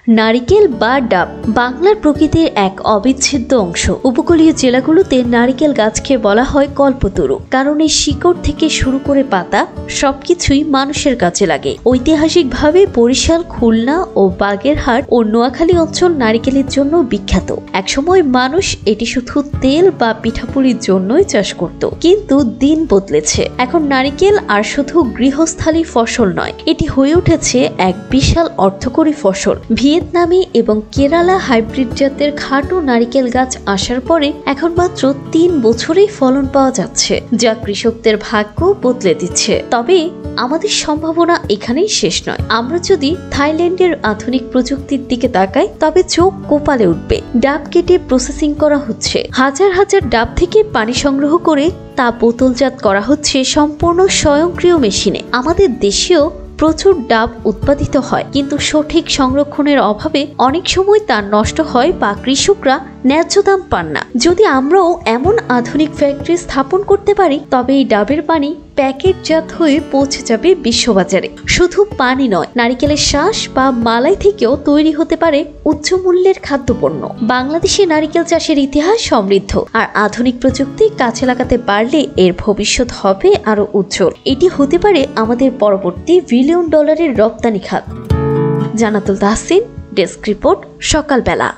নারিকেল বা ডাব বাংলার প্রকৃতির এক অবিচ্ছেদ্য অংশ। উপকূলীয় জেলাগুলোতে নারিকেল গাছকে বলা হয় কল্পতরু, কারণ এই শিকড় থেকে শুরু করে পাতা সবকিছুই মানুষের কাজে লাগে। ঐতিহাসিকভাবে বরিশাল, খুলনা ও বাগেরহাট ও নোয়াখালী অঞ্চল নারিকেলের জন্য বিখ্যাত। একসময় মানুষ এটি শুধু তেল বা পিঠাপুলির জন্যই চাষ করত, কিন্তু দিন বদলেছে। এখন নারিকেল আর শুধু গৃহস্থালী ফসল নয়, এটি হয়ে উঠেছে এক বিশাল অর্থকরী ফসল। ভিয়েতনামি এবং কেরালা হাইব্রিড জাতের খাটো নারিকেল গাছ আসার পরে এখন মাত্র 3 বছরেই ফলন পাওয়া যাচ্ছে, যা কৃষকদের ভাগ্য বদলে দিচ্ছে। তবে আমাদের সম্ভাবনা এখানেই শেষ নয়। আমরা যদি থাইল্যান্ডের আধুনিক প্রযুক্তির দিকে তাকাই, তবে চোখ কোপালে উঠবে। ডাব কেটে প্রসেসিং করা হচ্ছে, হাজার হাজার ডাব থেকে পানি সংগ্রহ করে তা বোতলজাত করা হচ্ছে সম্পূর্ণ স্বয়ংক্রিয় মেশিনে। আমাদের দেশেও প্রচুর ডাব উৎপাদিত হয়, কিন্তু সঠিক সংরক্ষণের অভাবে অনেক সময় তা নষ্ট হয় বা কৃষকরা ন্যায্য দাম পান না। যদি আমরাও এমন আধুনিক ফ্যাক্টরি স্থাপন করতে পারি, তবে এই ডাবের পানি প্যাকেটজাত হয়ে পৌঁছে যাবে বিশ্ববাজারে। শুধু পানি নয়, নারিকেলের শাঁস বা মালাই থেকেও তৈরি হতে পারে উচ্চ মূল্যের খাদ্যপণ্য। বাংলাদেশে নারিকেল চাষের ইতিহাস সমৃদ্ধ, আর আধুনিক প্রযুক্তি কাজে লাগাতে পারলে এর ভবিষ্যৎ হবে আরো উজ্জ্বল। এটি হতে পারে আমাদের পরবর্তী $1 বিলিয়ন রপ্তানি খাত। জান্নাতুল তাহসিন, ডেস্ক রিপোর্ট, সকালবেলা।